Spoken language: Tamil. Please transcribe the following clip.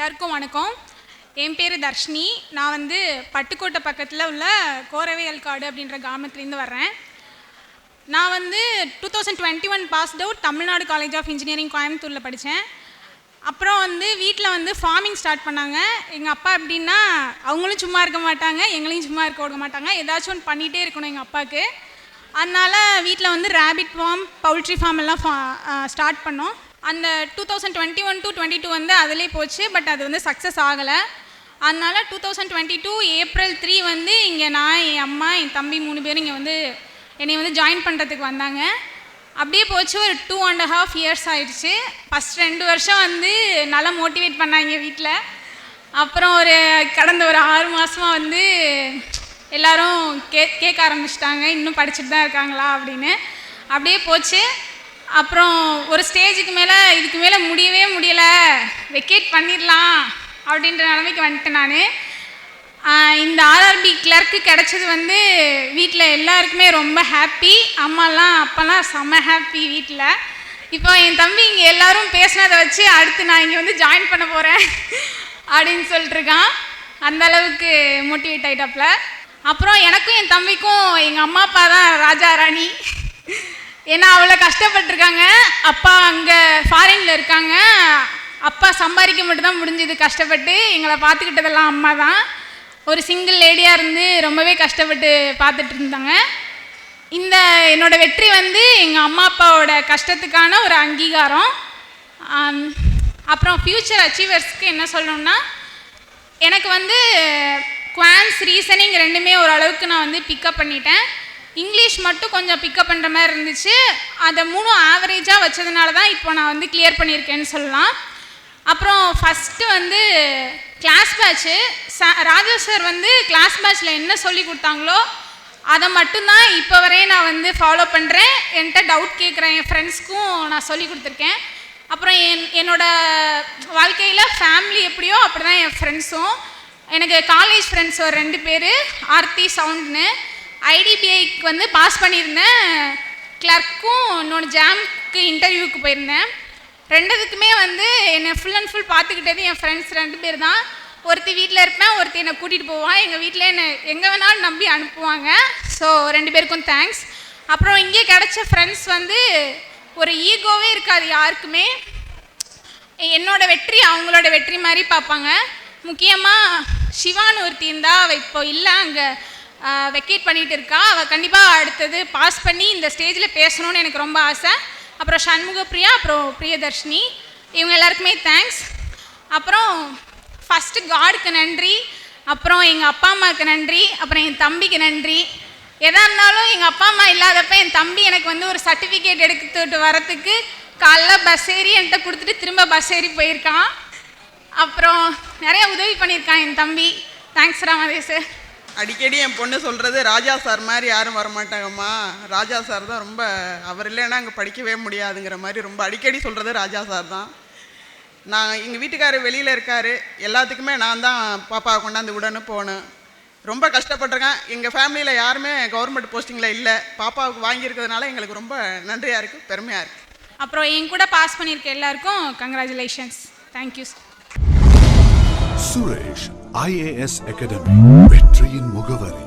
எல்லாருக்கும் வணக்கம். என் பேர் தர்ஷினி. நான் வந்து பட்டுக்கோட்டை பக்கத்தில் உள்ள கோரவேல்காடு அப்படின்ற கிராமத்துலேருந்து வர்றேன். நான் வந்து 2021 passed out Tamil Nadu college of engineering கோயம்புத்தூரில் படித்தேன். அப்புறம் வந்து வீட்டில் வந்து ஃபார்மிங் ஸ்டார்ட் பண்ணாங்க. எங்கள் அப்பா எப்படின்னா அவங்களும் சும்மா இருக்க மாட்டாங்க, எங்களையும் சும்மா இருக்க விட மாட்டாங்க. ஏதாச்சும் ஒன்று பண்ணிகிட்டே இருக்கணும் எங்கள் அப்பாவுக்கு. அதனால் வீட்டில் வந்து ரேபிட் ஃபார்ம், பவுல்ட்ரி ஃபார்ம் எல்லாம் ஸ்டார்ட் பண்ணோம். அந்த 2021 to 22 வந்து அதிலே போச்சு. பட் அது வந்து சக்ஸஸ் ஆகலை. அதனால் 2022 April 3 வந்து இங்கே நான், என் அம்மா, என் தம்பி 3 பேரும் இங்கே வந்து என்னை வந்து ஜாயின் பண்ணுறதுக்கு வந்தாங்க. அப்படியே போச்சு. ஒரு 2.5 years ஆயிடுச்சு. ஃபஸ்ட் 2 வருஷம் வந்து நல்லா மோட்டிவேட் பண்ணாங்க வீட்டில். அப்புறம் கடந்த ஒரு 6 மாதமாக வந்து எல்லோரும் கேட்க ஆரம்பிச்சிட்டாங்க, இன்னும் படிச்சுட்டு தான் இருக்காங்களா அப்படின்னு. அப்படியே போச்சு. அப்புறம் ஒரு ஸ்டேஜுக்கு மேலே இதுக்கு மேலே முடியவே முடியலை, வெக்கேட் பண்ணிடலாம் அப்படின்ற நிலைமைக்கு வந்துட்டேன் நான். இந்த ஆர்ஆர்பி கிளர்க்கு கிடச்சது வந்து வீட்டில் எல்லாருக்குமே ரொம்ப ஹாப்பி. அம்மாலாம் அப்போல்லாம் செம்ம ஹாப்பி வீட்டில். இப்போ என் தம்பி இங்கே எல்லோரும் பேசினதை வச்சு அடுத்து நான் இங்கே வந்து ஜாயின் பண்ண போகிறேன் அப்படின்னு சொல்லிட்டுருக்கான். அந்தளவுக்கு மோட்டிவேட் ஆகிட்டாப்புல. அப்புறம் எனக்கும் என் தம்பிக்கும் எங்கள் அம்மா அப்பா தான் ராஜா ராணி. ஏன்னா அவ்வளோ கஷ்டப்பட்டுருக்காங்க. அப்பா அங்கே ஃபாரினில் இருக்காங்க. அப்பா சம்பாதிக்க மட்டும்தான் முடிஞ்சது கஷ்டப்பட்டு. எங்களை பார்த்துக்கிட்டதெல்லாம் அம்மா தான். ஒரு சிங்கிள் லேடியாக இருந்து ரொம்பவே கஷ்டப்பட்டு பார்த்துட்டு இருந்தாங்க. இந்த என்னோடய வெற்றி வந்து எங்கள் அம்மா அப்பாவோட கஷ்டத்துக்கான ஒரு அங்கீகாரம். அப்புறம் ஃப்யூச்சர் அச்சீவர்ஸ்க்கு என்ன சொல்லணும்னா, எனக்கு வந்து குவான்ஸ், ரீசனிங் ரெண்டுமே ஓரளவுக்கு நான் வந்து பிக்கப் பண்ணிட்டேன். இங்கிலீஷ் மட்டும் கொஞ்சம் பிக்கப் பண்ணுற மாதிரி இருந்துச்சு. அதை 3 ஆவரேஜாக வச்சதுனால தான் இப்போ நான் வந்து கிளியர் பண்ணியிருக்கேன்னு சொல்லலாம். அப்புறம் ஃபஸ்ட்டு வந்து கிளாஸ் பேட்ச்சு. ராஜா சார் வந்து கிளாஸ் பேட்ச்சில் என்ன சொல்லி கொடுத்தாங்களோ அதை மட்டும்தான் இப்போ வரையும் நான் வந்து ஃபாலோ பண்ணுறேன். என்கிட்ட டவுட் கேட்குறேன் என் ஃப்ரெண்ட்ஸ்க்கும் நான் சொல்லி கொடுத்துருக்கேன். அப்புறம் என்னோடய வாழ்க்கையில் ஃபேமிலி எப்படியோ அப்படி தான் என் ஃப்ரெண்ட்ஸும். எனக்கு காலேஜ் ஃப்ரெண்ட்ஸ் ஒரு 2 பேர், ஆர்த்தி, சவுண்ட்னு. ஐடிபிஐக்கு வந்து பாஸ் பண்ணியிருந்தேன். கிளர்க்கும் இன்னொன்று ஜாம்க்கு இன்டர்வியூக்கு போயிருந்தேன். 2த்துக்குமே வந்து என்னை ஃபுல் அண்ட் ஃபுல் பார்த்துக்கிட்டது என் ஃப்ரெண்ட்ஸ் 2 பேர் தான். ஒருத்தி வீட்டில் இருப்பேன், ஒருத்தி என்னை கூட்டிகிட்டு போவான். எங்கள் வீட்டில் என்னை எங்கே வேணாலும் நம்பி அனுப்புவாங்க. ஸோ 2 பேருக்கும் தேங்க்ஸ். அப்புறம் இங்கே கிடச்ச ஃப்ரெண்ட்ஸ் வந்து ஒரு ஈகோவே இருக்காது யாருக்குமே. என்னோட வெற்றி அவங்களோட வெற்றி மாதிரி பார்ப்பாங்க. முக்கியமாக சிவான்னு ஒருத்தி இருந்தா, அவள் இப்போ இல்லை, அங்கே வெக்கேட் பண்ணிகிட்டு இருக்கா. அவள் கண்டிப்பாக அடுத்தது பாஸ் பண்ணி இந்த ஸ்டேஜில் பேசணும்னு எனக்கு ரொம்ப ஆசை. அப்புறம் சண்முகப்பிரியா, அப்புறம் பிரியதர்ஷினி, இவங்க எல்லாருக்குமே தேங்க்ஸ். அப்புறம் ஃபஸ்ட்டு காடுக்கு நன்றி, அப்புறம் எங்கள் அப்பா அம்மாவுக்கு நன்றி, அப்புறம் என் தம்பிக்கு நன்றி. எதாக இருந்தாலும் எங்கள் அப்பா அம்மா இல்லாதப்ப என் தம்பி எனக்கு வந்து ஒரு சர்டிஃபிகேட் எடுத்துட்டு வரத்துக்கு காலைல பஸ் ஏறி என்கிட்ட கொடுத்துட்டு திரும்ப பஸ் ஏறி போயிருக்கான். அப்புறம் நிறைய உதவி பண்ணியிருக்கான் என் தம்பி. தேங்க்ஸ் ராமதேஷ். அடிக்கடி என் பொண்ணு சொல்கிறது, ராஜா சார் மாதிரி யாரும் வரமாட்டாங்கம்மா, ராஜா சார் தான் ரொம்ப, அவர் இல்லைன்னா அங்கே படிக்கவே முடியாதுங்கிற மாதிரி ரொம்ப அடிக்கடி சொல்கிறது ராஜா சார் தான். நான் எங்கள் வீட்டுக்காரர் வெளியில் இருக்கார், எல்லாத்துக்குமே நான் தான் பாப்பாவை கொண்டாந்து விடணும் போகணும். ரொம்ப கஷ்டப்பட்டிருக்கேன். எங்கள் ஃபேமிலியில் யாருமே கவர்மெண்ட் போஸ்டிங்கில் இல்லை. பாப்பாவுக்கு வாங்கியிருக்கிறதுனால எங்களுக்கு ரொம்ப நன்றியாக இருக்குது, பெருமையாக இருக்குது. அப்புறம் என் கூட பாஸ் பண்ணியிருக்க எல்லாருக்கும் congratulations. Thank you. Suresh IAS academy, வெற்றியின் முகவரி.